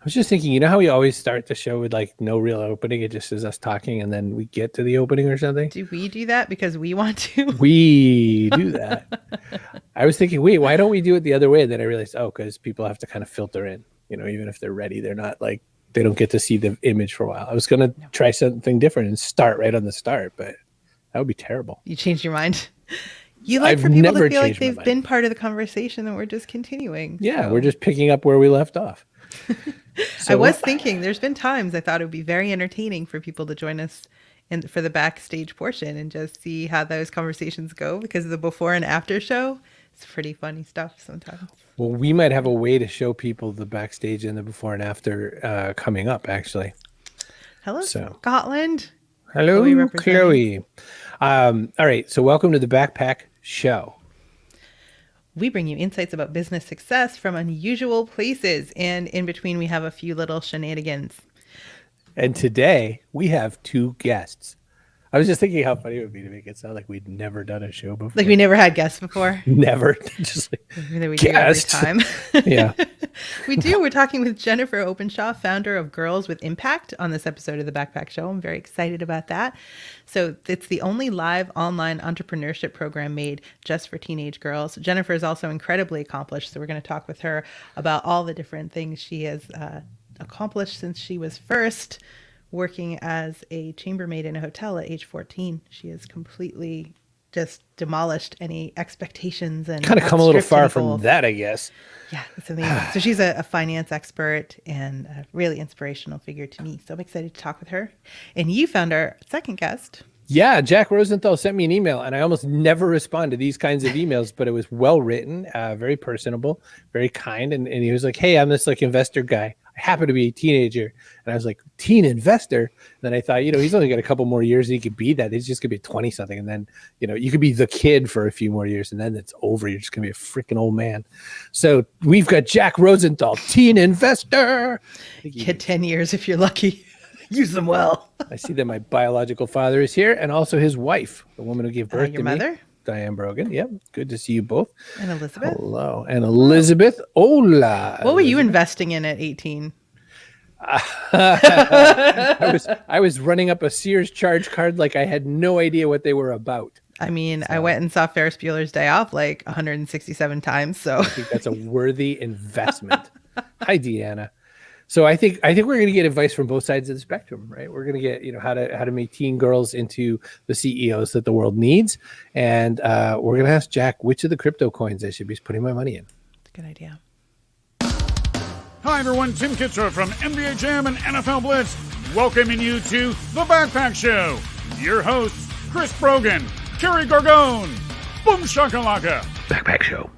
was just thinking, you know how we always start the show with like no real opening? It just is us talking and then we get to the opening or something. Do we do that because we want to? We do that. I was thinking, wait, why don't we do it the other way? And then I realized, because people have to kind of filter in, even if they're ready, they're not like, they don't get to see the image for a while. I was going to try something different and start right on the start, but that would be terrible. You changed your mind. You like for people to feel like they've been part of the conversation and we're just continuing. Yeah, we're just picking up where we left off. I was thinking there's been times I thought it would be very entertaining for people to join us for the backstage portion and just see how those conversations go, because the before and after show, it's pretty funny stuff sometimes. Well, we might have a way to show people the backstage and the before and after coming up, actually. Hello, Scotland. Hello, Chloe. All right, so welcome to the Backpack Show. We bring you insights about business success from unusual places, and in between we have a few little shenanigans. And today we have two guests. I was just thinking how funny it would be to make it sound like we'd never done a show before. Like we never had guests before? Never. Just like we guests. Do every time. Yeah. We do. We're talking with Jennifer Openshaw, founder of Girls with Impact, on this episode of The Backpack Show. I'm very excited about that. So it's the only live online entrepreneurship program made just for teenage girls. Jennifer is also incredibly accomplished, so we're going to talk with her about all the different things she has accomplished since she was first working as a chambermaid in a hotel at age 14. She has completely just demolished any expectations and kind of come a little far from that, I guess. Yeah, it's amazing. So she's a finance expert and a really inspirational figure to me. So I'm excited to talk with her. And you found our second guest. Yeah, Jack Rosenthal sent me an email, and I almost never respond to these kinds of emails, but it was well written, very personable, very kind. And he was like, hey, I'm this like investor guy. I happen to be a teenager. And I was like, teen investor? And then I thought, he's only got a couple more years and he could be that. He's just going to be 20 something. And then, you could be the kid for a few more years and then it's over. You're just going to be a freaking old man. So we've got Jack Rosenthal, teen investor. Get 10 years if you're lucky. Use them well. I see that my biological father is here and also his wife, the woman who gave birth to your mother? Me. Diane Brogan. Yep. Good to see you both. And Elizabeth. Hello. And Elizabeth. Hola. What were you investing in at 18? I was running up a Sears charge card like I had no idea what they were about. I mean, I went and saw Ferris Bueller's Day Off like 167 times. So I think that's a worthy investment. Hi, Deanna. So I think we're going to get advice from both sides of the spectrum, right? We're going to get, how to make teen girls into the CEOs that the world needs. And we're going to ask Jack which of the crypto coins I should be putting my money in. That's a good idea. Hi, everyone. Tim Kitzrow from NBA Jam and NFL Blitz, welcoming you to The Backpack Show. Your hosts, Chris Brogan, Kerry Gargone, Boom Shakalaka. Backpack Show.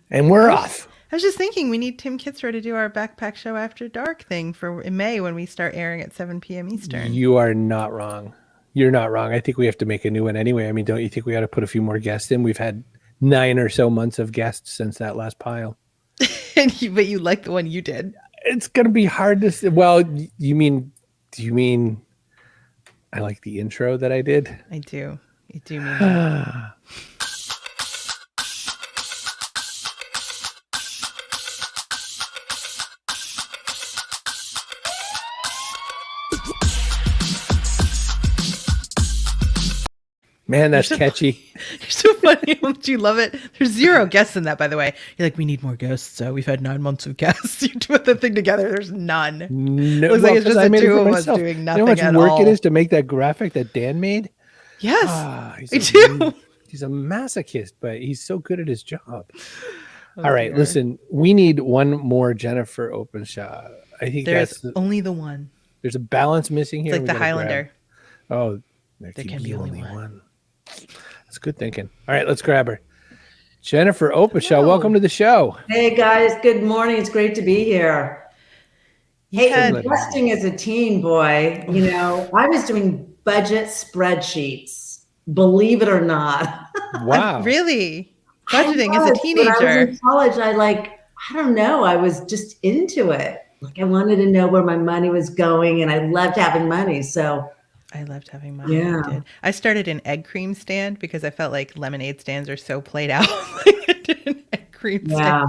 And we're off. I was just thinking we need Tim Kitzrow to do our Backpack Show After Dark thing in May when we start airing at 7 p.m. Eastern. You are not wrong. You're not wrong. I think we have to make a new one anyway. I mean, don't you think we ought to put a few more guests in? We've had 9 or so months of guests since that last pile. But you like the one you did. It's going to be hard to say. Well, do you mean I like the intro that I did? I do. I do mean that. Man, that's catchy. You're so funny. Don't you love it? There's 0 guests in that, by the way. You're like, we need more guests. So we've had 9 months of guests. You put the thing together. There's none. No, it looks like it's just the two of us doing nothing at all. You know how much work it is to make that graphic that Dan made? Yes, me too. He's a masochist, but he's so good at his job. All right, listen, we need one more Jennifer Openshaw. I think there's only the one. There's a balance missing here. It's like the Highlander. There can be only one. That's good thinking. All right, let's grab her. Jennifer Openshaw, welcome to the show. Hey guys, good morning. It's great to be here. Investing as a teen boy, I was doing budget spreadsheets, believe it or not. Wow. Really? Budgeting as a teenager. When I was in college, I don't know, I was just into it. Like I wanted to know where my money was going and I loved having money. So I loved having money. Yeah. I started an egg cream stand because I felt like lemonade stands are so played out. I did an egg cream stand.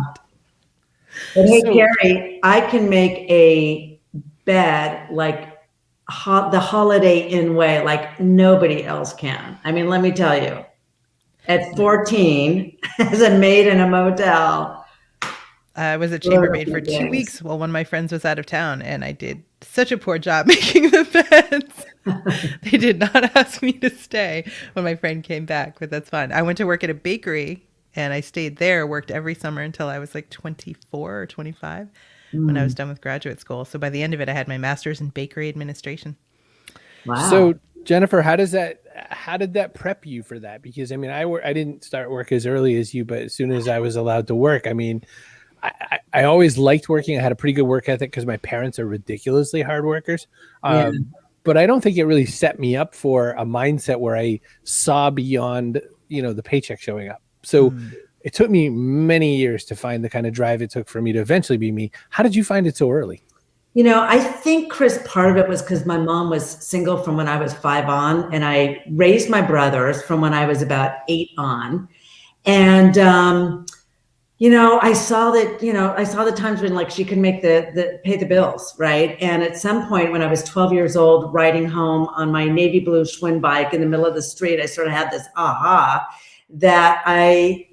But hey, So- Carrie, I can make a bed like the Holiday Inn way, like nobody else can. I mean, let me tell you, at 14, as a maid in a motel, I was a those are chambermaid for some 2 things. weeks while one of my friends was out of town, and I did such a poor job making the beds. They did not ask me to stay when my friend came back, but that's fine. I went to work at a bakery, and I stayed there, worked every summer until I was like 24 or 25 when I was done with graduate school. So by the end of it, I had my master's in bakery administration. Wow. So Jennifer, how did that prep you for that? Because I mean, I didn't start work as early as you, but as soon as I was allowed to work, I mean, I always liked working. I had a pretty good work ethic because my parents are ridiculously hard workers. Yeah. But I don't think it really set me up for a mindset where I saw beyond, the paycheck showing up. So it took me many years to find the kind of drive it took for me to eventually be me. How did you find it so early? I think, Chris, part of it was because my mom was single from when I was 5 on, and I raised my brothers from when I was about 8 on. And, I saw the times when like she could make pay the bills, right? And at some point when I was 12 years old, riding home on my navy blue Schwinn bike in the middle of the street, I sort of had this aha that I,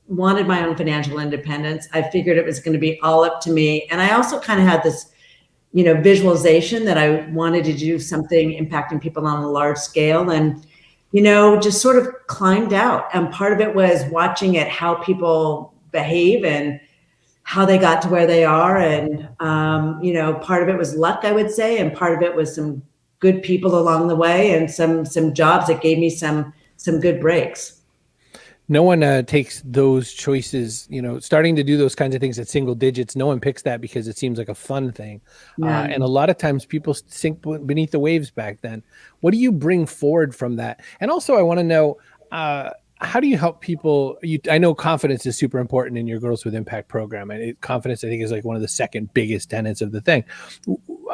wanted my own financial independence. I figured it was going to be all up to me. And I also kind of had this, visualization that I wanted to do something impacting people on a large scale, and, just sort of climbed out. And part of it was watching at how people behave and how they got to where they are. And, part of it was luck, I would say. And part of it was some good people along the way and some jobs that gave me some good breaks. No one takes those choices, starting to do those kinds of things at single digits. No one picks that because it seems like a fun thing. Yeah. And a lot of times people sink beneath the waves back then. What do you bring forward from that? And also I want to know, how do you help people? I know confidence is super important in your Girls with Impact program. And confidence, I think, is like one of the second biggest tenets of the thing.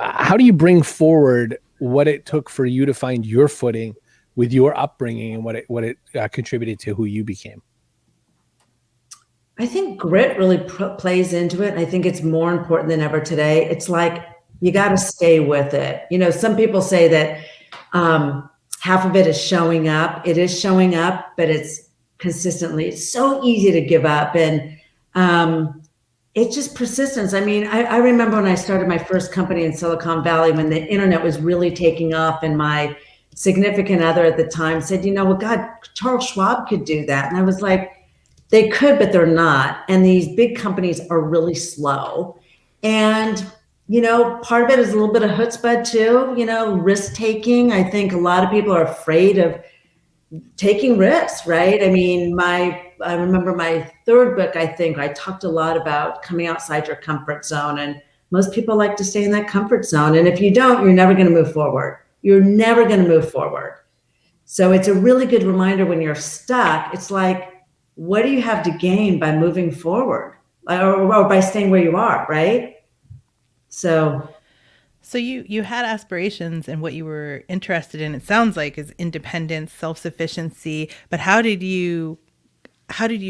How do you bring forward what it took for you to find your footing with your upbringing and what it contributed to who you became? I think grit really plays into it. I think it's more important than ever today. It's like you got to stay with it. Some people say that half of it is showing up. It is showing up, but it's consistently. It's so easy to give up, and it's just persistence. I mean, I remember when I started my first company in Silicon Valley when the internet was really taking off, and my significant other at the time said, well, God, Charles Schwab could do that. And I was like, they could, but they're not. And these big companies are really slow. And, part of it is a little bit of chutzpah too, risk taking. I think a lot of people are afraid of taking risks, right? I mean, I remember my third book, I think I talked a lot about coming outside your comfort zone. And most people like to stay in that comfort zone. And if you don't, you're never going to move forward. You're never going to move forward. So it's a really good reminder when you're stuck. It's like, what do you have to gain by moving forward or by staying where you are, right? So you had aspirations, and what you were interested in, it sounds like, is independence, self-sufficiency. But how did you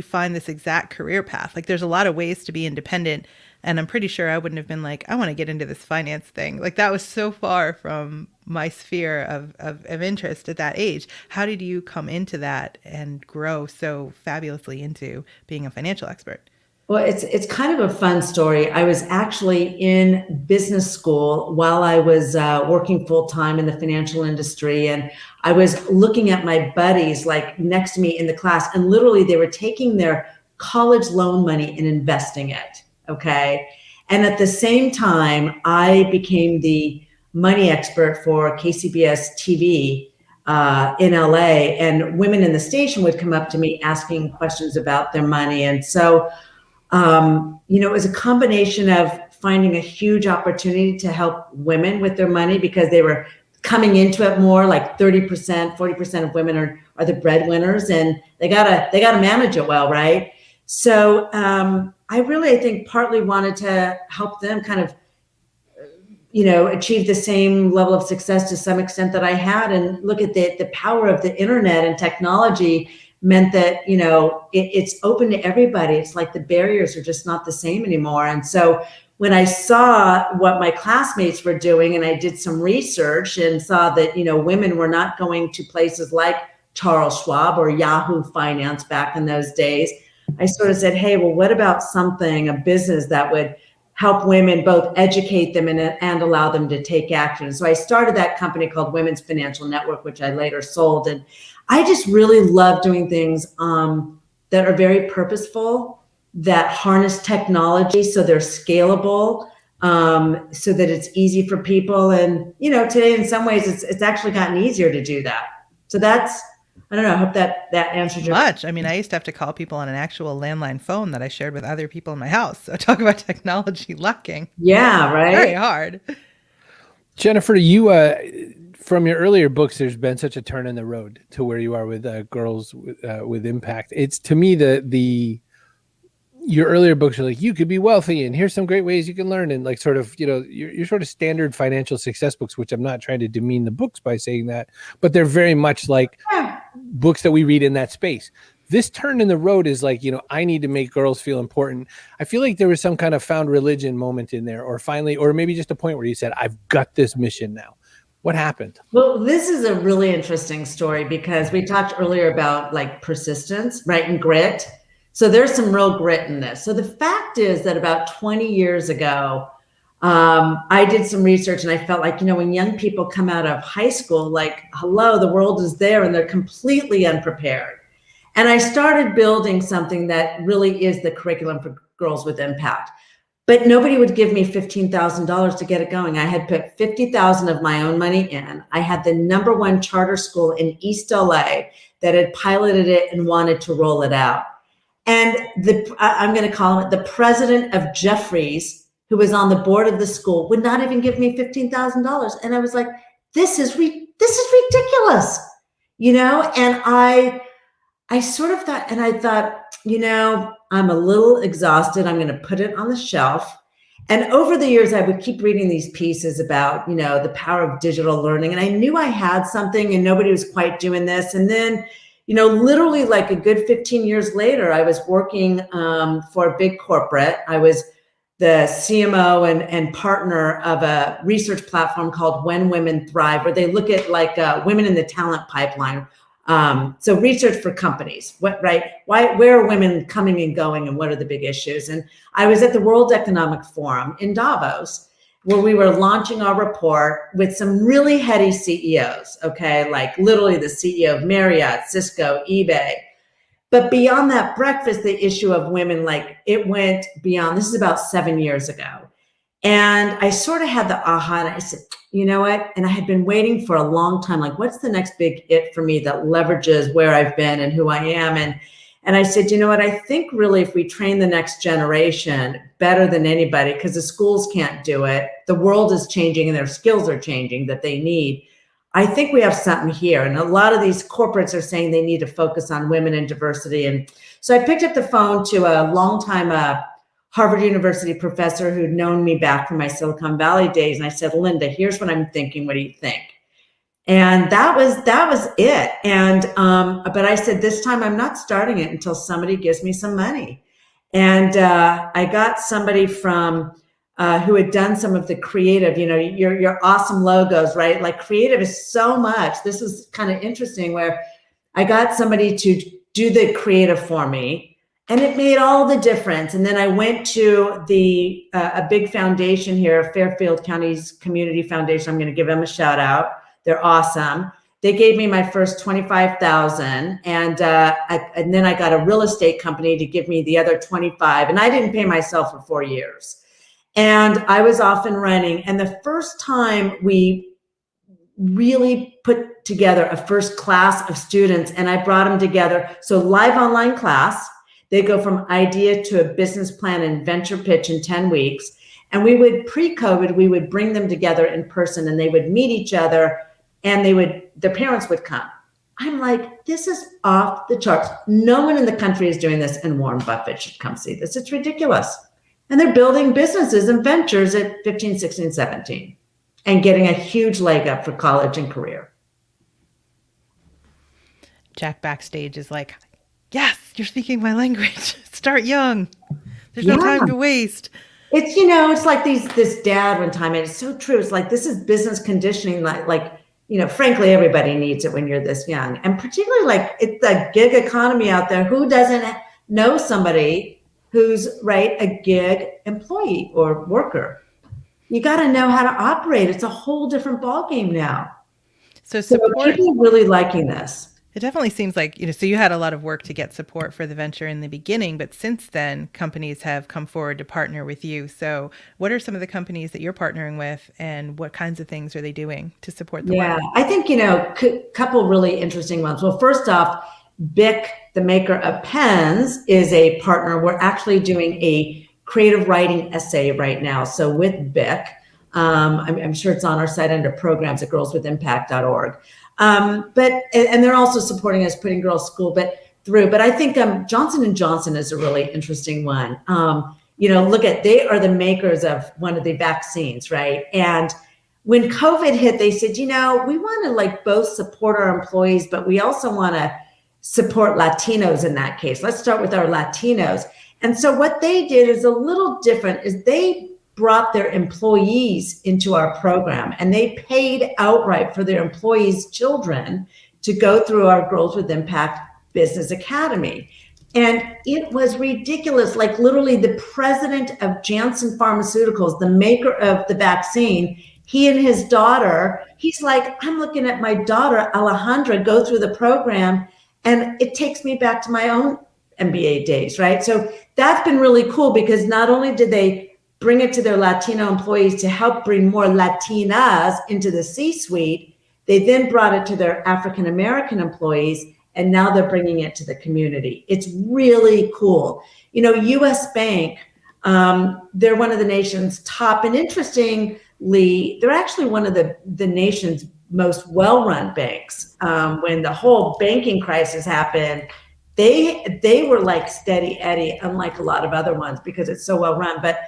find this exact career path? Like, there's a lot of ways to be independent. And I'm pretty sure I wouldn't have been like, I want to get into this finance thing. Like, that was so far from my sphere of interest at that age. How did you come into that and grow so fabulously into being a financial expert? Well, it's kind of a fun story. I was actually in business school while I was working full time in the financial industry. And I was looking at my buddies like next to me in the class, and literally they were taking their college loan money and investing it. Okay. And at the same time, I became the money expert for KCBS TV in LA, and women in the station would come up to me asking questions about their money. And so, it was a combination of finding a huge opportunity to help women with their money because they were coming into it more, like 30%, 40% of women are the breadwinners, and they gotta manage it well, right? So I think partly wanted to help them kind of, achieve the same level of success to some extent that I had, and look at the power of the internet and technology meant that, it's open to everybody. It's like the barriers are just not the same anymore. And so when I saw what my classmates were doing, and I did some research and saw that, women were not going to places like Charles Schwab or Yahoo Finance back in those days, I sort of said, hey, well, what about a business that would help women, both educate them and allow them to take action? So I started that company called Women's Financial Network, which I later sold. And I just really love doing things that are very purposeful, that harness technology so they're scalable, so that it's easy for people. And, today in some ways it's actually gotten easier to do that. So I don't know, I hope that answers your question. I mean, I used to have to call people on an actual landline phone that I shared with other people in my house. So talk about technology lacking. Yeah, right. Very hard. Jennifer, you, from your earlier books, there's been such a turn in the road to where you are with Girls with Impact. It's, to me, your earlier books are like, you could be wealthy and here's some great ways you can learn, and like sort of, your sort of standard financial success books, which I'm not trying to demean the books by saying that, but they're very much like books that we read in that space. This turn in the road is like, I need to make girls feel important. I feel like there was some kind of found religion moment in there, or finally, or maybe just a point where you said, I've got this mission now. What happened? Well, this is a really interesting story because we talked earlier about like persistence, right? And grit. So there's some real grit in this. So the fact is that about 20 years ago, I did some research and I felt like, when young people come out of high school, like, hello, the world is there and they're completely unprepared. And I started building something that really is the curriculum for Girls with Impact. But nobody would give me $15,000 to get it going. I had put $50,000 of my own money in. I had the #1 charter school in East LA that had piloted it and wanted to roll it out. And I'm going to call him the president of Jeffries, who was on the board of the school, would not even give me $15,000. And I was like, this is ridiculous, And I sort of thought, I'm a little exhausted. I'm going to put it on the shelf. And over the years, I would keep reading these pieces about, the power of digital learning. And I knew I had something and nobody was quite doing this. And then, literally like a good 15 years later, I was working for a big corporate. I was the CMO and partner of a research platform called When Women Thrive, where they look at like women in the talent pipeline. So research for companies, where are women coming and going and what are the big issues? And I was at the World Economic Forum in Davos, where we were launching our report with some really heady CEOs, okay? Like literally the CEO of Marriott, Cisco, eBay. But beyond that breakfast, the issue of women, like it went beyond. This is about 7 years ago. And I sort of had the aha and I said, you know what? And I had been waiting for a long time, like what's the next big it for me that leverages where I've been and who I am? And I said, you know what? I think really if we train the next generation better than anybody, because the schools can't do it, the world is changing and their skills are changing that they need. I think we have something here. And a lot of these corporates are saying they need to focus on women and diversity. And so I picked up the phone to a longtime Harvard University professor who'd known me back from my Silicon Valley days. And I said, Linda, here's what I'm thinking. What do you think? And that was it. And, but I said, this time I'm not starting it until somebody gives me some money. And I got somebody from who had done some of the creative, your awesome logos, right? Like creative is so much. This is kind of interesting where I got somebody to do the creative for me and it made all the difference. And then I went to a big foundation here, Fairfield County's Community Foundation. I'm going to give them a shout out. They're awesome. They gave me my first $25,000 and then I got a real estate company to give me the other 25. And I didn't pay myself for 4 years. And I was off and running. And the first time we really put together a first class of students and I brought them together. So live online class, they go from idea to a business plan and venture pitch in 10 weeks. And we would, pre-COVID, we would bring them together in person and they would meet each other and their parents would come. I'm like, this is off the charts. No one in the country is doing this and Warren Buffett should come see this. It's ridiculous. And they're building businesses and ventures at 15, 16, 17 and getting a huge leg up for college and career. Jack backstage is like, Yes, you're speaking my language. Start young. There's no time to waste. It's, you know, it's like this dad one time, and it's so true. It's like, this is business conditioning. Like, you know, frankly, everybody needs it when you're this young, and particularly like it's the gig economy out there. Who doesn't know somebody who's a gig employee or worker? You got to know how to operate. It's a whole different ballgame now. So support. People are really liking this. It definitely seems like, so you had a lot of work to get support for the venture in the beginning, but since then, companies have come forward to partner with you. So what are some of the companies that you're partnering with, and what kinds of things are they doing to support the work? I think, couple really interesting ones. Well, first off, Bic, the maker of pens, is a partner. We're actually doing a creative writing essay right now. So with Bic, I'm sure it's on our site under programs at girlswithimpact.org. And they're also supporting us putting girls' school through. But I think Johnson & Johnson is a really interesting one. They are the makers of one of the vaccines, right? And when COVID hit, they said, we want to both support our employees, but we also want to support Latinos in that case. Let's start with our Latinos. And so what they did is a little different, is they brought their employees into our program, and they paid outright for their employees' children to go through our Girls with Impact Business Academy. And it was ridiculous. Like, literally, the president of Janssen Pharmaceuticals, the maker of the vaccine, he and his daughter, he's like, I'm looking at my daughter, Alejandra, go through the program, and it takes me back to my own MBA days, right? So that's been really cool, because not only did they bring it to their Latino employees to help bring more Latinas into the C-suite, they then brought it to their African-American employees, and now they're bringing it to the community. It's really cool. US Bank, they're one of the nation's top, and interestingly, they're actually one of the nation's most well-run banks. When the whole banking crisis happened, they were like steady Eddie, unlike a lot of other ones, because it's so well-run. But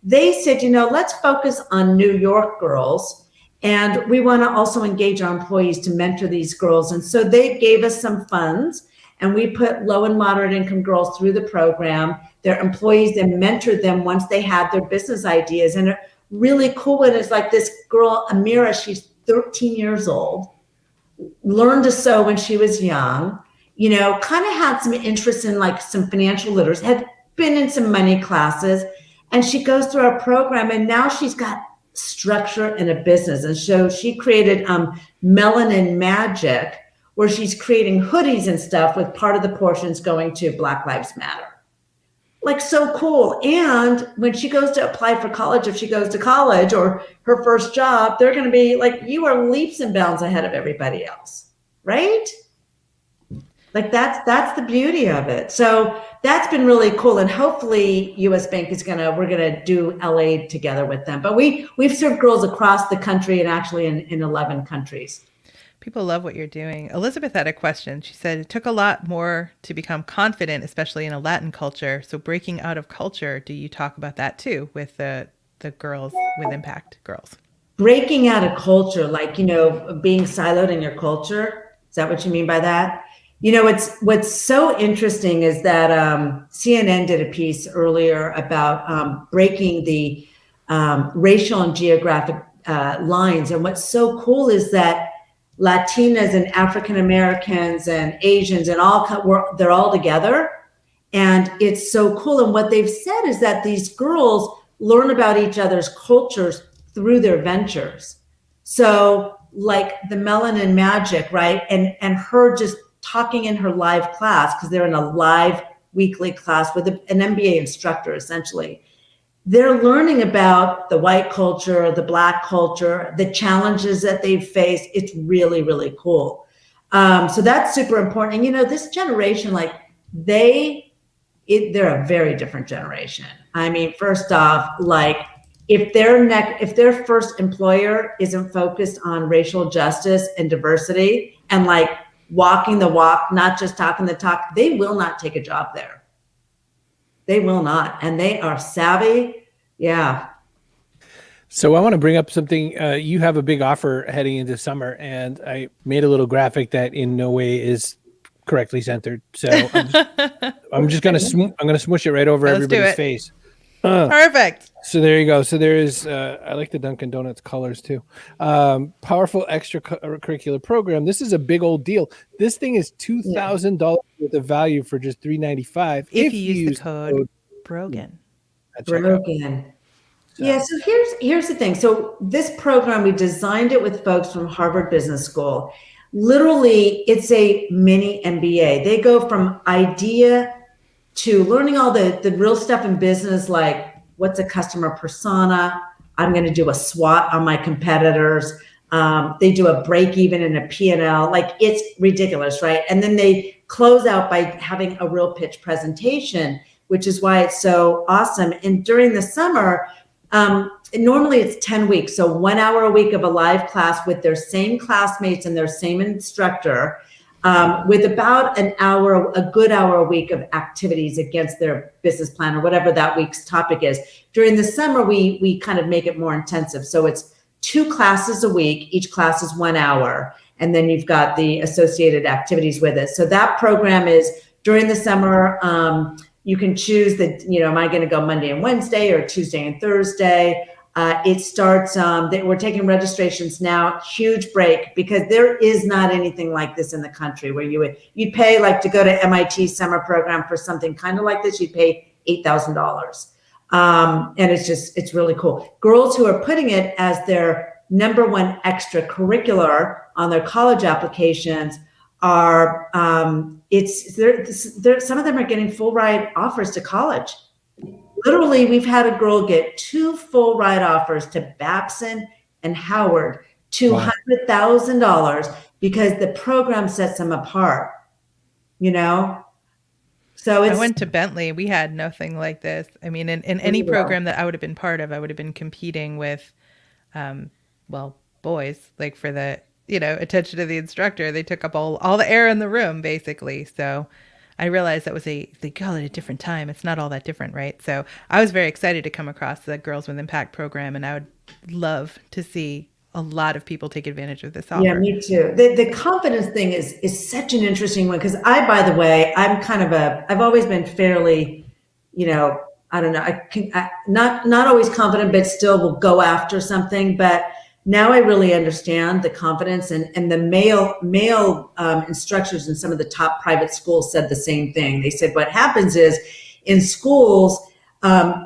they said, let's focus on New York girls, and we want to also engage our employees to mentor these girls. And so they gave us some funds, and we put low and moderate income girls through the program. Their employees then mentored them once they had their business ideas. And a really cool one is like this girl, Amira, she's 13 years old, learned to sew when she was young, kind of had some interest in some financial literacy, had been in some money classes. And she goes through our program, and now she's got structure in a business. And so she created Melanin Magic, where she's creating hoodies and stuff with part of the portions going to Black Lives Matter. So cool. And when she goes to apply for college, if she goes to college or her first job, they're going to be you are leaps and bounds ahead of everybody else, right? That's the beauty of it. So that's been really cool. And hopefully US Bank we're going to do LA together with them. But we've served girls across the country, and actually in 11 countries. People love what you're doing. Elizabeth had a question. She said, it took a lot more to become confident, especially in a Latin culture. So breaking out of culture, do you talk about that too with the Girls with Impact girls? Breaking out of culture, being siloed in your culture. Is that what you mean by that? What's so interesting is that CNN did a piece earlier about breaking the racial and geographic lines. And what's so cool is that Latinas and African Americans and Asians and they're all together. And it's so cool. And what they've said is that these girls learn about each other's cultures through their ventures. So the Melanin Magic, right? And her just talking in her live class, because they're in a live weekly class with an MBA instructor, essentially. They're learning about the white culture, the Black culture, the challenges that they've faced. It's really, really cool. So that's super important. And, this generation, they're a very different generation. I mean, first off, if their first employer isn't focused on racial justice and diversity and walking the walk, not just talking the talk, they will not take a job there. They will not. And they are savvy. Yeah. So I want to bring up something. You have a big offer heading into summer, and I made a little graphic that in no way is correctly centered. So I'm just gonna smush it right over Let's do everybody's it. face. Perfect. So there you go. So there is, I like the Dunkin' Donuts colors too. Powerful extracurricular program. This is a big old deal. This thing is $2,000 worth of value for just $395 if you use the code Brogan. at checkout. Brogan. Yeah, so here's the thing. So this program, we designed it with folks from Harvard Business School. Literally, it's a mini MBA. They go from idea to learning all the real stuff in business, like what's a customer persona. I'm going to do a SWOT on my competitors. They do a break even and a P&L. Like, it's ridiculous, right? And then they close out by having a real pitch presentation, which is why it's so awesome. And during the summer, normally it's 10 weeks. So 1 hour a week of a live class with their same classmates and their same instructor, with about a good hour a week of activities against their business plan or whatever that week's topic is. During the summer, we kind of make it more intensive. So it's 2 classes a week. Each class is 1 hour. And then you've got the associated activities with it. So that program is during the summer. You can choose am I going to go Monday and Wednesday or Tuesday and Thursday? It starts, we're taking registrations now, huge break, because there is not anything like this in the country where you'd pay, like, to go to MIT summer program for something kind of like this, you'd pay $8,000. And it's really cool. Girls who are putting it as their number one extracurricular on their college applications are, some of them are getting full ride offers to college. Literally, we've had a girl get 2 full ride offers to Babson and Howard, $200,000, because the program sets them apart, So I went to Bentley. We had nothing like this. I mean, in any program that I would have been part of, I would have been competing with, boys, like, for the, attention to the instructor. They took up all the air in the room, basically. So I realized that was they call it a different time. It's not all that different, right? So I was very excited to come across the Girls with Impact program, and I would love to see a lot of people take advantage of this offer. Yeah, me too. The confidence thing is such an interesting one, because by the way, I'm I've always been fairly, I don't know, not always confident, but still will go after something. But now I really understand the confidence, and the male instructors in some of the top private schools said the same thing. They said what happens is, in schools,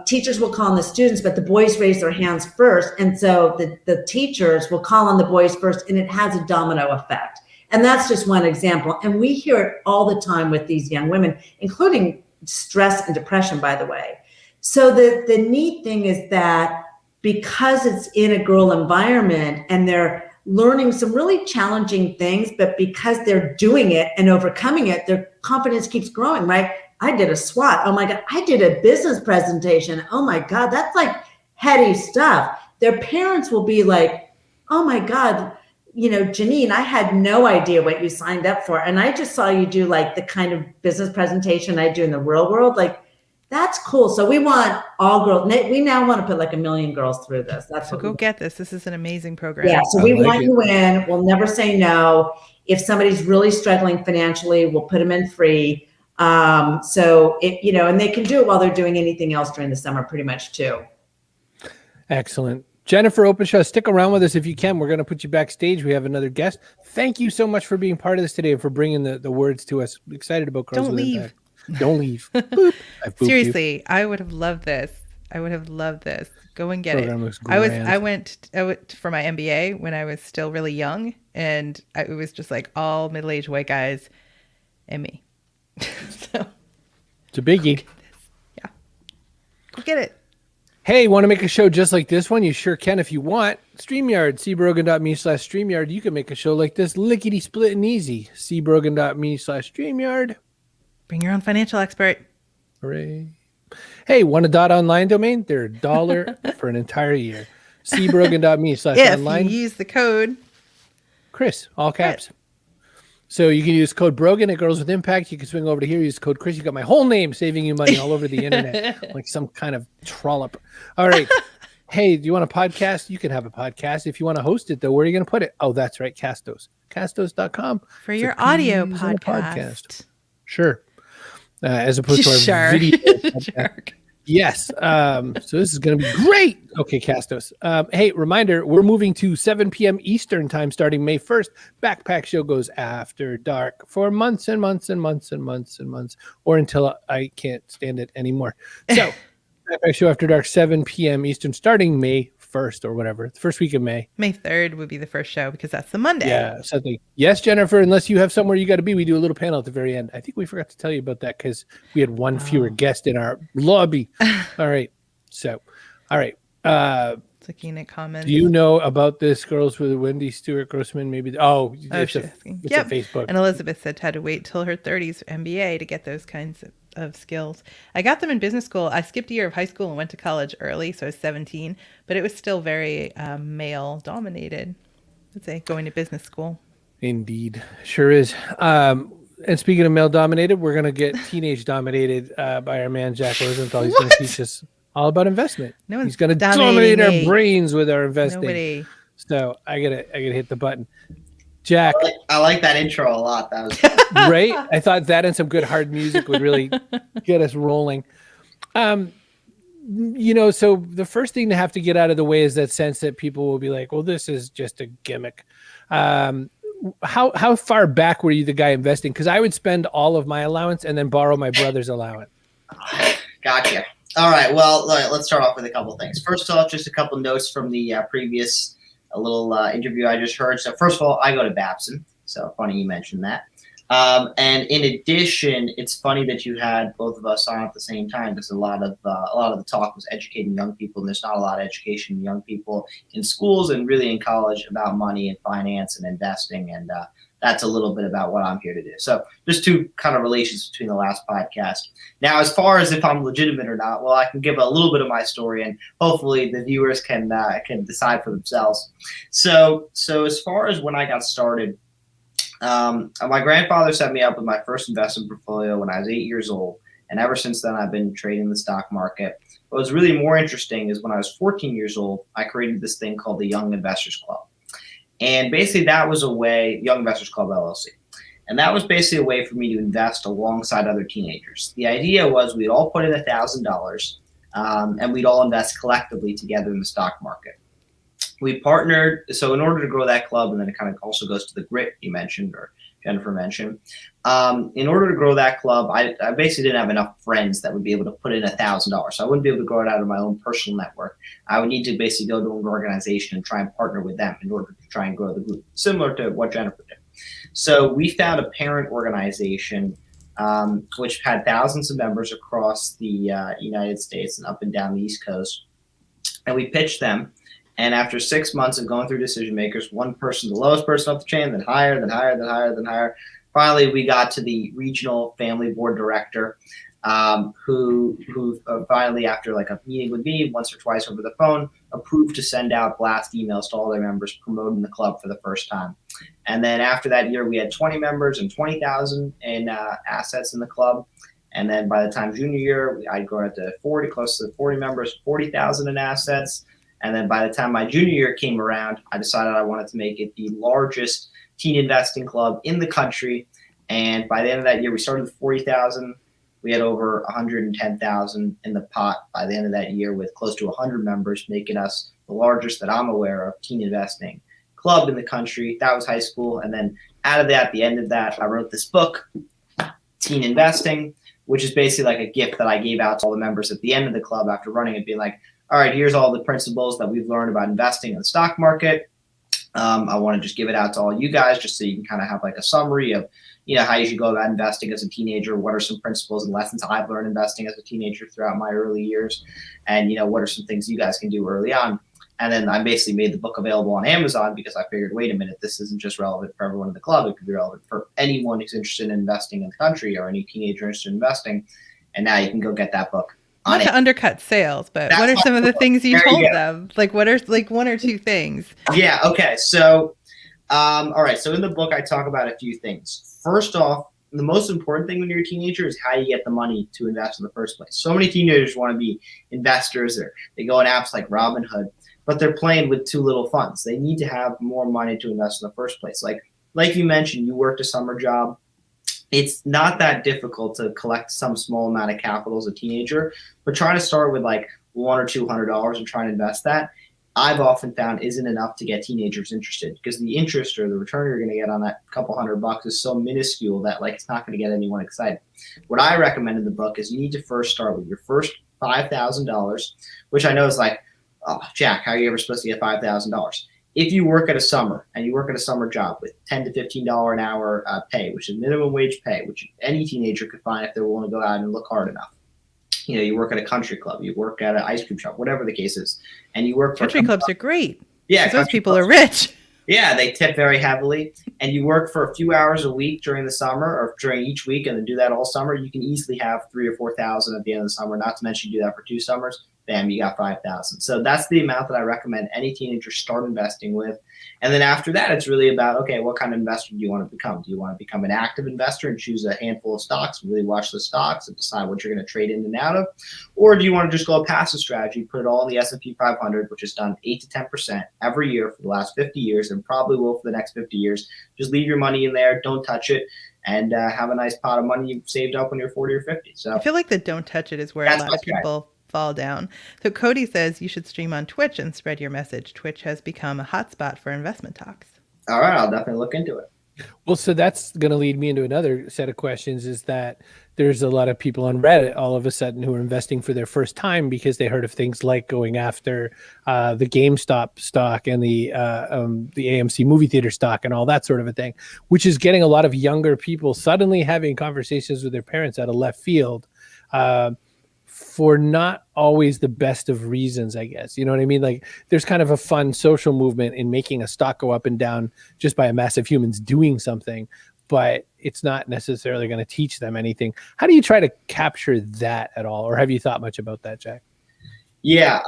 teachers will call on the students, but the boys raise their hands first. And so the teachers will call on the boys first, and it has a domino effect. And that's just one example. And we hear it all the time with these young women, including stress and depression, by the way. So the neat thing is that because it's in a girl environment and they're learning some really challenging things, but because they're doing it and overcoming it, their confidence keeps growing, right? I did a SWOT. Oh my God. I did a business presentation. Oh my God. That's like heady stuff. Their parents will be like, oh my God, Janine, I had no idea what you signed up for. And I just saw you do like the kind of business presentation I do in the real world. Like, that's cool. So we want all girls. We now want to put like 1 million girls through this. So go get this. This is an amazing program. Yeah. So we want you in. We'll never say no. If somebody's really struggling financially, we'll put them in free. So it, and they can do it while they're doing anything else during the summer, pretty much too. Excellent. Jennifer Openshaw, stick around with us if you can. We're going to put you backstage. We have another guest. Thank you so much for being part of this today and for bringing the words to us. Excited about Girls Don't with leave. Impact. Don't leave. Boop. Seriously, you. I would have loved this. Go and get Program it. looks grand. I went for my MBA when I was still really young, and it was just like all middle-aged white guys and me. So it's a biggie. Yeah. Go get it. Hey, want to make a show just like this one? You sure can if you want. StreamYard, cbrogan.me/StreamYard. You can make a show like this lickety split and easy. cbrogan.me/StreamYard. Bring your own financial expert. Hooray. Hey, want a .online domain? They're $1 for an entire year. cbrogan.me/online. If you use the code Chris, all caps. So you can use code Brogan at Girls with Impact. You can swing over to here, use code Chris. You got my whole name, saving you money all over the internet, like some kind of trollop. All right. Hey, do you want a podcast? You can have a podcast. If you want to host it, though, where are you going to put it? Oh, that's right. Castos. Castos.com. For your audio Peas in a podcast. Sure. As opposed to our Sure. video. Jerk. Yes. So this is going to be great. Okay, Castos. Hey, reminder, we're moving to 7 p.m. Eastern time starting May 1st. Backpack Show goes after dark for months and months and months and months and months, or until I can't stand it anymore. So Backpack Show After Dark, 7 p.m. Eastern starting May 1st or whatever. The first week of May. May 3rd would be the first show because that's the Monday. Yeah, something. Yes, Jennifer, unless you have somewhere you got to be, we do a little panel at the very end. I think we forgot to tell you about that because we had one fewer guest in our lobby. All right. So, all right. Looking at comments. Do you know about this Girls with Wendy Stewart Grossman? Maybe. It's she's asking. a Facebook. And Elizabeth said had to wait till her 30s for MBA to get those kinds of skills. I got them in business school. I skipped a year of high school and went to college early, so I was 17, but it was still very male dominated. I'd say going to business school. Indeed. Sure is. And speaking of male dominated, we're going to get teenage dominated by our man, Jack Rosenthal. He's going to teach us all about investment. He's going to dominate our brains with our investing. Nobody. So I gotta hit the button. Jack. I like that intro a lot. That was right. I thought that and some good hard music would really get us rolling. So the first thing to have to get out of the way is that sense that people will be like, well, this is just a gimmick. How far back were you the guy investing? Because I would spend all of my allowance and then borrow my brother's allowance. Gotcha. All right. Well, let's start off with a couple things. First off, just a couple notes from the previous little interview I just heard. So first of all, I go to Babson. So funny you mentioned that. And in addition, it's funny that you had both of us on at the same time because a lot of the talk was educating young people, and there's not a lot of education in young people in schools and really in college about money and finance and investing, and that's a little bit about what I'm here to do. So just two kind of relations between the last podcast. Now, as far as if I'm legitimate or not, well, I can give a little bit of my story, and hopefully the viewers can decide for themselves. So as far as when I got started, my grandfather set me up with my first investment portfolio when I was 8 years old, and ever since then I've been trading the stock market. What was really more interesting is when I was 14 years old, I created this thing called the Young Investors Club. And basically that was a way, Young Investors Club LLC. And that was basically a way for me to invest alongside other teenagers. The idea was we'd all put in $1,000 and we'd all invest collectively together in the stock market. We partnered, so in order to grow that club, and then it kind of also goes to the grit you mentioned or Jennifer mentioned, in order to grow that club, I basically didn't have enough friends that would be able to put in $1,000. So I wouldn't be able to grow it out of my own personal network. I would need to basically go to an organization and try and partner with them in order to try and grow the group, similar to what Jennifer did. So we found a parent organization which had thousands of members across the United States and up and down the East Coast. And we pitched them. And after 6 months of going through decision makers, one person, the lowest person up the chain, then higher, then higher, then higher, then higher. Finally, we got to the regional family board director, who finally, after like a meeting with me once or twice over the phone, approved to send out blast emails to all their members promoting the club for the first time. And then after that year, we had 20 members and 20,000 in assets in the club. And then by the time junior year, I'd grow up to 40, close to 40 members, 40,000 in assets. And then by the time my junior year came around, I decided I wanted to make it the largest teen investing club in the country. And by the end of that year, we started with 40,000. We had over 110,000 in the pot by the end of that year, with close to 100 members, making us the largest that I'm aware of teen investing club in the country. That was high school. And then out of that, at the end of that, I wrote this book, Teen Investing, which is basically like a gift that I gave out to all the members at the end of the club after running it, being like, all right, here's all the principles that we've learned about investing in the stock market. I want to just give it out to all you guys just so you can kind of have like a summary of, how you should go about investing as a teenager. What are some principles and lessons I've learned investing as a teenager throughout my early years? And, what are some things you guys can do early on? And then I basically made the book available on Amazon because I figured, wait a minute, this isn't just relevant for everyone in the club. It could be relevant for anyone who's interested in investing in the country or any teenager interested in investing. And now you can go get that book. Not to undercut sales, but what are some of the things you told them? Like, what are like one or two things? Yeah. Okay. So, all right. So in the book, I talk about a few things. First off, the most important thing when you're a teenager is how you get the money to invest in the first place. So many teenagers want to be investors, or they go on apps like Robinhood, but they're playing with too little funds. They need to have more money to invest in the first place. Like you mentioned, you worked a summer job. It's not that difficult to collect some small amount of capital as a teenager, but trying to start with like $100 or $200 and try and invest that, I've often found isn't enough to get teenagers interested, because the interest or the return you're going to get on that couple $100 is so minuscule that like it's not going to get anyone excited. What I recommend in the book is you need to first start with your first $5,000, which I know is like, oh, Jack, how are you ever supposed to get $5,000? If you work at a summer and you work at a summer job with $10 to $15 an hour pay, which is minimum wage pay, which any teenager could find if they're willing to go out and look hard enough. You know, you work at a country club, you work at an ice cream shop, whatever the case is, and you work for country clubs are great. Yeah, those people are rich. Yeah, they tip very heavily, and you work for a few hours a week during the summer or during each week, and then do that all summer. You can easily have 3,000 or 4,000 at the end of the summer. Not to mention, you do that for 2 summers. Bam, you got 5,000. So that's the amount that I recommend any teenager start investing with. And then after that, it's really about, okay, what kind of investor do you want to become? Do you want to become an active investor and choose a handful of stocks, really watch the stocks and decide what you're going to trade in and out of? Or do you want to just go a passive strategy, put it all in the S&P 500, which has done 8 to 10% every year for the last 50 years and probably will for the next 50 years. Just leave your money in there, don't touch it, and have a nice pot of money you've saved up when you're 40 or 50. So I feel like the don't touch it is where a lot of people fall down. So Cody says you should stream on Twitch and spread your message. Twitch has become a hotspot for investment talks. All right, I'll definitely look into it. Well, so that's going to lead me into another set of questions, is that there's a lot of people on Reddit all of a sudden who are investing for their first time because they heard of things like going after the GameStop stock and the AMC movie theater stock and all that sort of a thing, which is getting a lot of younger people suddenly having conversations with their parents out of left field. For not always the best of reasons, I guess. You know what I mean? Like, there's kind of a fun social movement in making a stock go up and down just by a mass of humans doing something, but it's not necessarily going to teach them anything. How do you try to capture that at all? Or have you thought much about that, Jack? Yeah.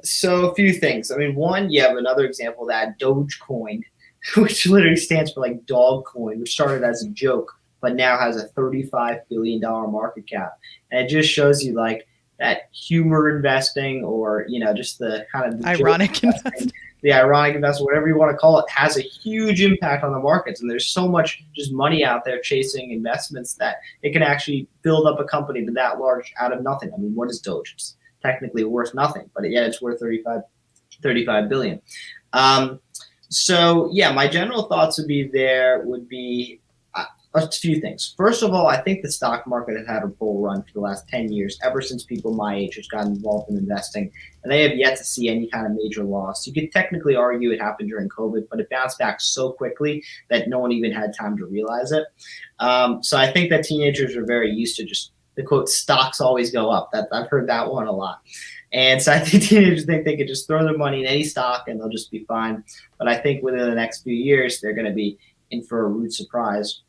So a few things. I mean, one, you have another example of that Dogecoin, which literally stands for like dog coin, which started as a joke, but now has a $35 billion market cap. And it just shows you like that humor investing, or, you know, just the kind of the ironic investing. The ironic investment, whatever you want to call it, has a huge impact on the markets. And there's so much just money out there chasing investments that it can actually build up a company that large out of nothing. I mean, what is Doge? It's technically worth nothing, but yeah, it's worth 35 billion. So yeah, my general thoughts would be a few things. First of all, I think the stock market has had a bull run for the last 10 years, ever since people my age have gotten involved in investing, and they have yet to see any kind of major loss. You could technically argue it happened during COVID, but it bounced back so quickly that no one even had time to realize it. So I think that teenagers are very used to just the quote, stocks always go up. That I've heard that one a lot. And so I think teenagers think they could just throw their money in any stock and they'll just be fine. But I think within the next few years, they're going to be in for a rude surprise.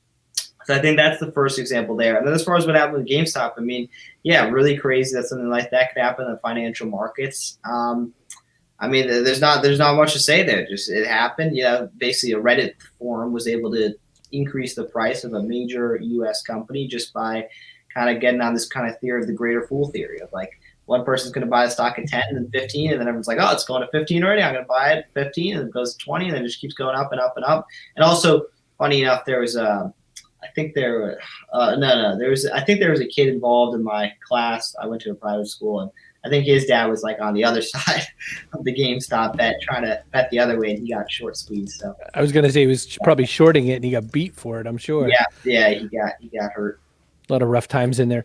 So I think that's the first example there. And then as far as what happened with GameStop, I mean, yeah, really crazy that something like that could happen in the financial markets. I mean, there's not much to say there. Just it happened. You know, basically a Reddit forum was able to increase the price of a major U.S. company just by kind of getting on this kind of theory of the greater fool theory of like, one person's going to buy a stock at 10 and then 15, and then everyone's like, oh, it's going to 15 already. I'm going to buy it at 15, and it goes to 20, and then it just keeps going up and up and up. And also, funny enough, there was I think there was a kid involved in my class. I went to a private school, and I think his dad was like on the other side of the GameStop bet, trying to bet the other way, and he got short squeezed. So I was going to say he was probably shorting it, and he got beat for it, I'm sure. Yeah, he got hurt. A lot of rough times in there.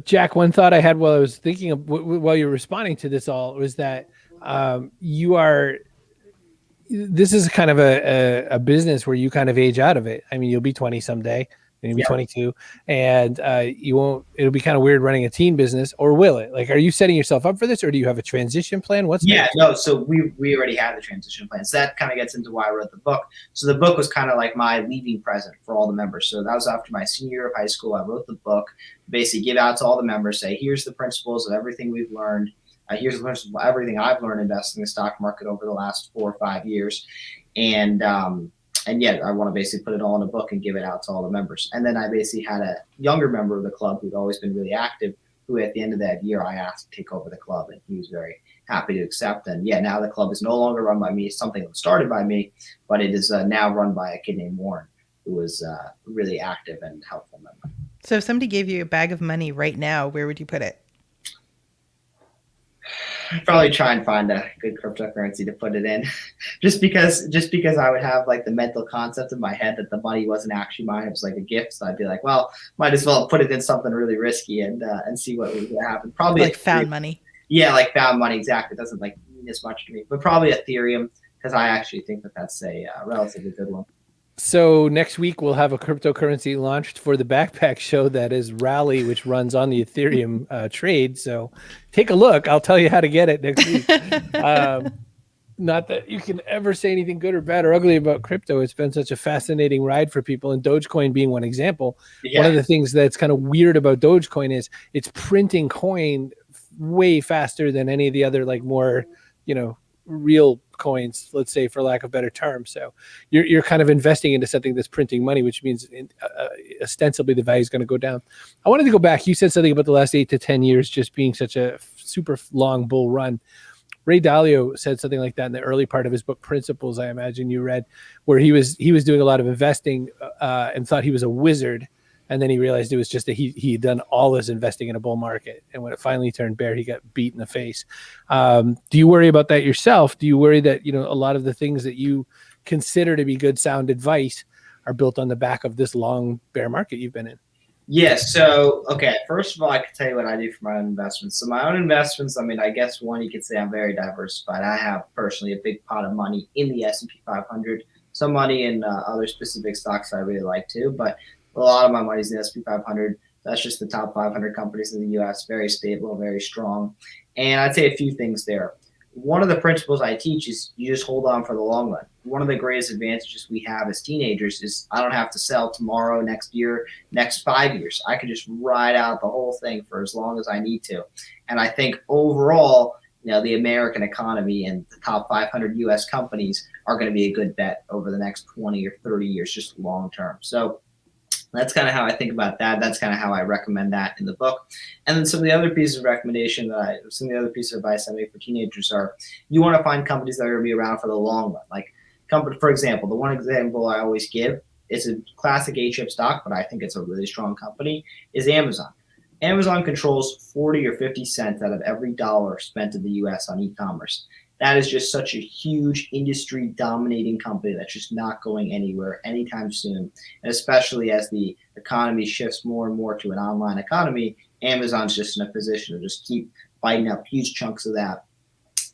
Jack, one thought I had while I was thinking of while you were responding to this all was that this is kind of a business where you kind of age out of it. I mean, you'll be 20 someday, and you'll be 22, and it'll be kind of weird running a teen business, or will it? Like, are you setting yourself up for this, or do you have a transition plan? So we already had the transition plan. So that kind of gets into why I wrote the book. So the book was kind of like my leaving present for all the members. So that was after my senior year of high school. I wrote the book, basically give out to all the members, say, here's the principles of everything we've learned. Here's the principles of everything I've learned investing in the stock market over the last 4 or 5 years. And yeah, I want to basically put it all in a book and give it out to all the members. And then I basically had a younger member of the club who'd always been really active, who at the end of that year I asked to take over the club, and he was very happy to accept. And yeah, now the club is no longer run by me. It's something that was started by me, but it is now run by a kid named Warren, who was a really active and helpful member. So if somebody gave you a bag of money right now, where would you put it? I'd probably try and find a good cryptocurrency to put it in, just because I would have like the mental concept in my head that the money wasn't actually mine. It was like a gift. So I'd be like, well, might as well put it in something really risky and see what would happen. Probably like found money. Yeah, like found money. Exactly. It doesn't like mean as much to me, but probably Ethereum, because I actually think that that's a relatively good one. So next week we'll have a cryptocurrency launched for the Backpack Show that is Rally, which runs on the Ethereum trade. So take a look. I'll tell you how to get it next week. Not that you can ever say anything good or bad or ugly about crypto. It's been such a fascinating ride for people, and Dogecoin being one example. Yeah. One of the things that's kind of weird about Dogecoin is it's printing coin way faster than any of the other like more, real coins, let's say, for lack of better term. So you're kind of investing into something that's printing money, which means ostensibly the value is going to go down. I wanted to go back. You said something about the last 8 to 10 years just being such a super long bull run. Ray Dalio said something like that in the early part of his book Principles, I imagine you read, where he was doing a lot of investing and thought he was a wizard. And then he realized it was just that he'd done all this investing in a bull market. And when it finally turned bear, he got beat in the face. Do you worry about that yourself? Do you worry that, a lot of the things that you consider to be good, sound advice are built on the back of this long bear market you've been in? Yes. So, okay. First of all, I can tell you what I do for my own investments. So my own investments, I guess one, you could say I'm very diversified. I have personally a big pot of money in the S&P 500, some money in other specific stocks I really like too, but a lot of my money is in the S&P 500. That's just the top 500 companies in the U.S., very stable, very strong. And I'd say a few things there. One of the principles I teach is you just hold on for the long run. One of the greatest advantages we have as teenagers is I don't have to sell tomorrow, next year, next 5 years. I can just ride out the whole thing for as long as I need to. And I think overall, the American economy and the top 500 U.S. companies are going to be a good bet over the next 20 or 30 years, just long term. So that's kind of how I think about that. That's kind of how I recommend that in the book. And then some of the other pieces of advice I make for teenagers are you want to find companies that are going to be around for the long run. Like for example, the one example I always give is a classic A-chip stock, but I think it's a really strong company, is Amazon. Amazon controls 40 or 50 cents out of every dollar spent in the U.S. on e-commerce. That is just such a huge industry dominating company that's just not going anywhere anytime soon. And especially as the economy shifts more and more to an online economy, Amazon's just in a position to just keep biting up huge chunks of that.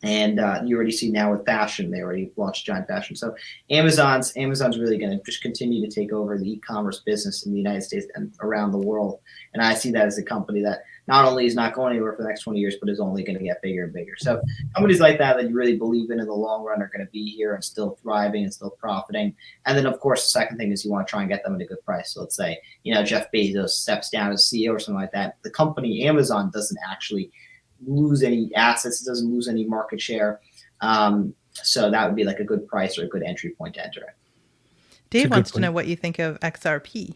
And you already see now with fashion, they already launched giant fashion. So Amazon's really going to just continue to take over the e-commerce business in the United States and around the world. And I see that as a company that not only is not going anywhere for the next 20 years, but is only going to get bigger and bigger. So companies like that you really believe in the long run are going to be here and still thriving and still profiting. And then, of course, the second thing is you want to try and get them at a good price. So let's say, Jeff Bezos steps down as CEO or something like that. The company Amazon doesn't actually lose any assets. It doesn't lose any market share. So that would be like a good price or a good entry point to enter it. Dave wants to know what you think of XRP.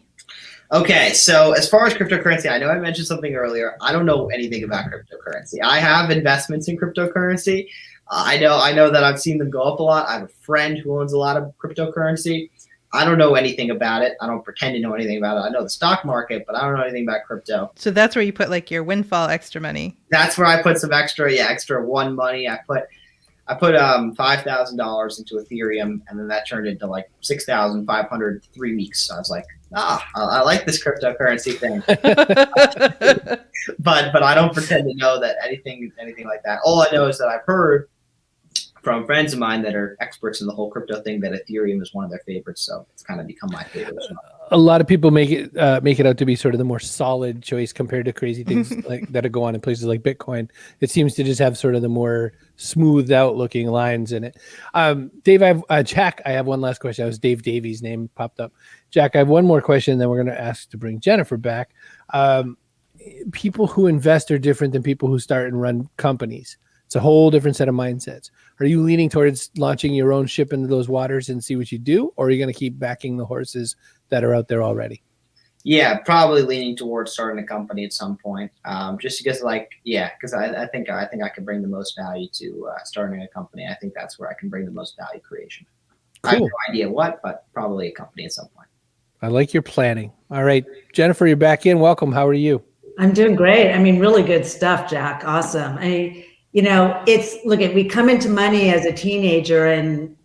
Okay, so as far as cryptocurrency, I know I mentioned something earlier. I don't know anything about cryptocurrency. I have investments in cryptocurrency. I know that I've seen them go up a lot. I have a friend who owns a lot of cryptocurrency. I don't know anything about it. I don't pretend to know anything about it. I know the stock market, but I don't know anything about crypto. So that's where you put like your windfall extra money. That's where I put some extra one money. I put $5,000 into Ethereum, and then that turned into like 6,500 3 weeks. So I was like, I like this cryptocurrency thing. but I don't pretend to know that anything like that. All I know is that I've heard from friends of mine that are experts in the whole crypto thing that Ethereum is one of their favorites. So it's kind of become my favorite as well. A lot of people make it out to be sort of the more solid choice compared to crazy things like that go on in places like Bitcoin. It seems to just have sort of the more smoothed out looking lines in it. Dave, Jack, I have one last question. That was Dave Davies' name popped up. Jack, I have one more question, then we're going to ask to bring Jennifer back. People who invest are different than people who start and run companies. It's a whole different set of mindsets. Are you leaning towards launching your own ship into those waters and see what you do? Or are you going to keep backing the horses that are out there already? Yeah, probably leaning towards starting a company at some point. Just because, because I think I could bring the most value to starting a company. I think that's where I can bring the most value creation. Cool. I have no idea what, but probably a company at some point. I like your planning. All right, Jennifer, you're back in. Welcome. How are you? I'm doing great. I mean, really good stuff, Jack. Awesome. We come into money as a teenager and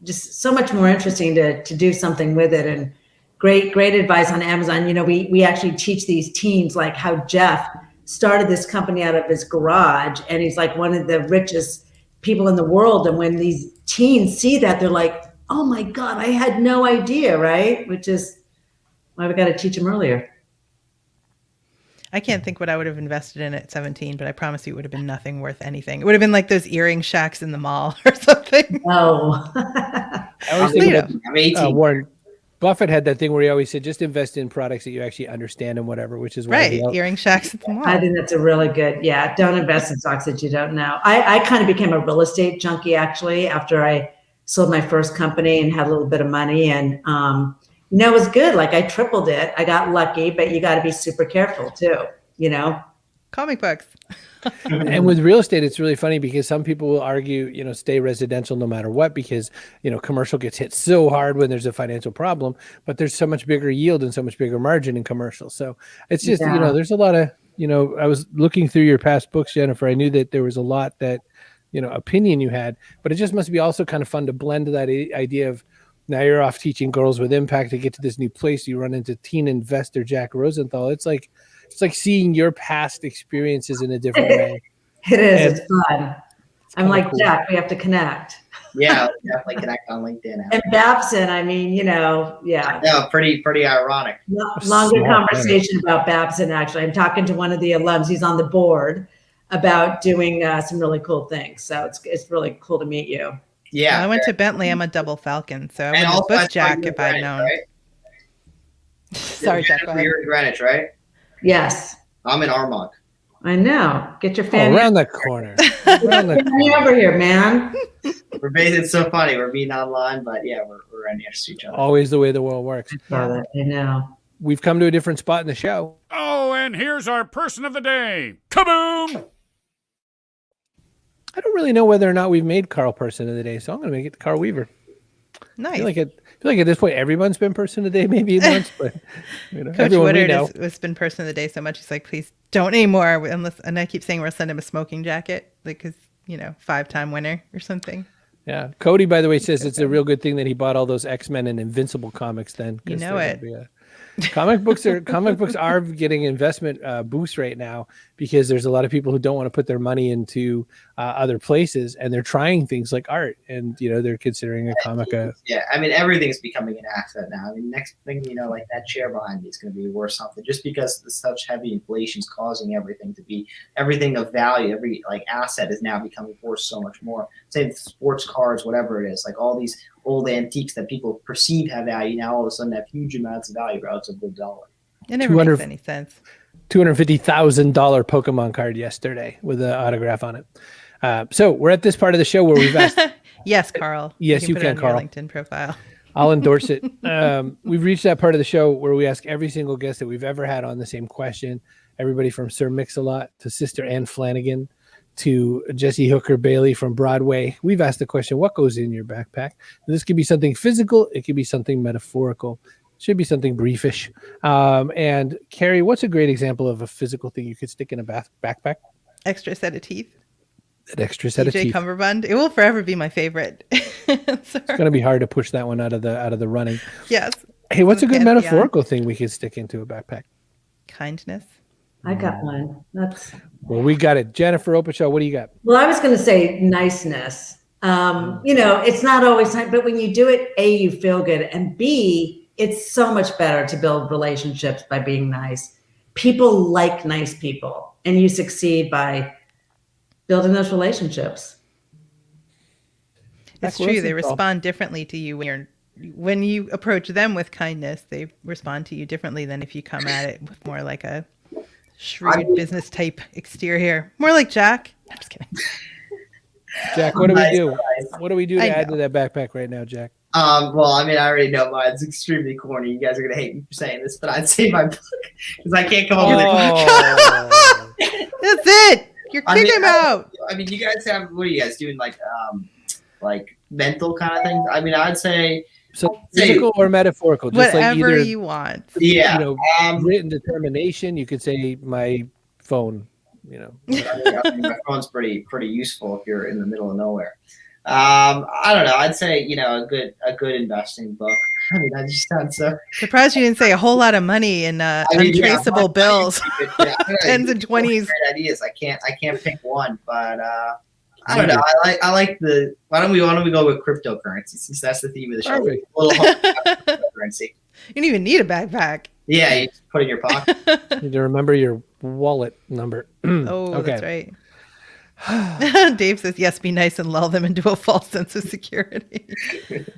just so much more interesting to do something with it. And great advice on Amazon. We actually teach these teens like how Jeff started this company out of his garage, and he's like one of the richest people in the world. And when these teens see that, they're like, oh my God, I had no idea, right? Which is why we got to teach them earlier. I can't think what I would have invested in at 17, but I promise you it would have been nothing worth anything. It would have been like those earring shacks in the mall or something. Oh. I always think about, I'm 18. Warren Buffett had that thing where he always said, just invest in products that you actually understand and whatever, which is right. Earring shacks at the mall. I think that's a really good, don't invest in stocks that you don't know. I kind of became a real estate junkie actually after I sold my first company and had a little bit of money, and it was good. Like I tripled it. I got lucky, but you got to be super careful too, Comic books. And with real estate, it's really funny because some people will argue, stay residential no matter what, because, commercial gets hit so hard when there's a financial problem, but there's so much bigger yield and so much bigger margin in commercial. So it's just, there's a lot of, I was looking through your past books, Jennifer. I knew that there was a lot that, opinion you had, but it just must be also kind of fun to blend that idea of, now you're off teaching girls with impact to get to this new place. You run into teen investor Jack Rosenthal. It's like seeing your past experiences in a different way. It is. It's fun. I'm like, cool. Jack, we have to connect. Yeah, definitely connect on LinkedIn. And Babson, I mean, yeah. No, pretty ironic. Longer conversation about Babson, actually. I'm talking to one of the alums. He's on the board about doing some really cool things. So it's really cool to meet you. Yeah. Well, I went to Bentley. I'm a double Falcon. So I would have booked Jack if I'd known. Right? Sorry, Jack. You're in Greenwich, right? Yes. I'm in Armonk. I know. Get your family. Around the corner. Over here, man. It's so funny. We're meeting online, but yeah, we're right next to each other. Always the way the world works. I know. We've come to a different spot in the show. Oh, and here's our person of the day. Kaboom! I don't really know whether or not we've made Carl person of the day, so I'm going to make it Carl Weaver. Nice. I feel like at this point everyone's been person of the day maybe once, but Coach Woodard has been person of the day so much. He's like, please don't anymore. And I keep saying we'll send him a smoking jacket, because 5-time winner or something. Yeah. Cody, by the way, says it's a real good thing that he bought all those X-Men and Invincible comics then. You know it. Comic books are getting investment boost right now because there's a lot of people who don't want to put their money into other places, and they're trying things like art, and they're considering a comic. Yeah, I mean everything's becoming an asset now. I mean, next thing like that chair behind me is going to be worth something, just because such heavy inflation is causing everything of value. Every asset is now becoming worth so much more. Say sports cars, whatever it is, like all these old antiques that people perceive have value now all of a sudden have huge amounts of value relative to the dollar. It never makes any sense. $250,000 Pokemon card yesterday with an autograph on it. So we're at this part of the show where we've asked. Yes, Carl. Yes, you put can, it on Carl. your LinkedIn profile. I'll endorse it. We've reached that part of the show where we ask every single guest that we've ever had on the same question. Everybody from Sir Mix-a-Lot to Sister Anne Flanagan to Jesse Hooker Bailey from Broadway. We've asked the question, what goes in your backpack? And this could be something physical. It could be something metaphorical. It should be something briefish. And Carrie, what's a great example of a physical thing you could stick in a backpack? Extra set of teeth. An extra set of TJ teeth. Cumberbund. It will forever be my favorite. It's going to be hard to push that one out of the running. Yes. Hey, what's a good metaphorical thing we could stick into a backpack? Kindness. I got one. Well, we got it. Jennifer Openshaw, what do you got? Well, I was going to say niceness. It's not always time, but when you do it, A, you feel good, and B, it's so much better to build relationships by being nice. People like nice people, and you succeed by building those relationships. It's true. They respond differently to you when you approach them with kindness. They respond to you differently than if you come at it with more like a shrewd business type exterior. More like Jack. I'm just kidding. Jack, what do we Nice, do? nice. What do we do to I add know. to that backpack right now, Jack? Well, I mean, I already know mine's extremely corny. You guys are gonna hate me for saying this, but I'd say my book because I can't come up with it. Oh, That's it. You're kicking him out. I mean, you guys have what are you guys doing like mental kind of things? I mean, I'd say so physical or metaphorical? Just Whatever like either, you want. yeah. written determination. You could say my phone. I mean, my phone's pretty useful if you're in the middle of nowhere. I don't know. I'd say a good investing book. I mean, that just sounds so. Surprised you didn't say a whole lot of money in untraceable bills. Yeah, 10s and 20s. Great ideas. I can't pick one, but I don't know. I like the. Why don't we go with cryptocurrency since that's the theme of the show? Perfect. A little cryptocurrency. You don't even need a backpack. Yeah, you just put it in your pocket. You need to remember your wallet number. Oh, Okay. that's right. Dave says, yes, be nice and lull them into a false sense of security.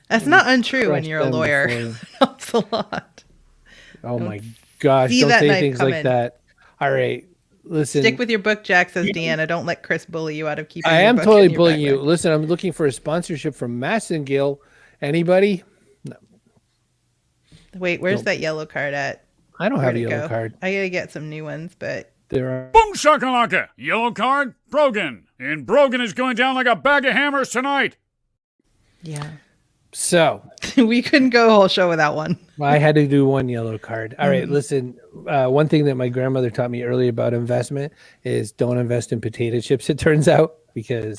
That's not untrue when Crush you're a them lawyer. before you- Helps a lot. Oh my gosh! see Don't that say knife things like coming. that. All right, listen. Stick with your book, Jack, says Deanna. Don't let Chris bully you out of keeping I your am book totally in your bullying you. backpack. Listen, I'm looking for a sponsorship from Massengill. Anybody? Wait, where's Nope. that yellow card at? I don't have Where'd a it yellow go? card. I gotta get some new ones, but There are. Boom shakalaka. Yellow card, Brogan. And Brogan is going down like a bag of hammers tonight. yeah. So We couldn't go a whole show without one. I had to do one yellow card. All right, listen. One thing that my grandmother taught me early about investment is don't invest in potato chips. It turns out because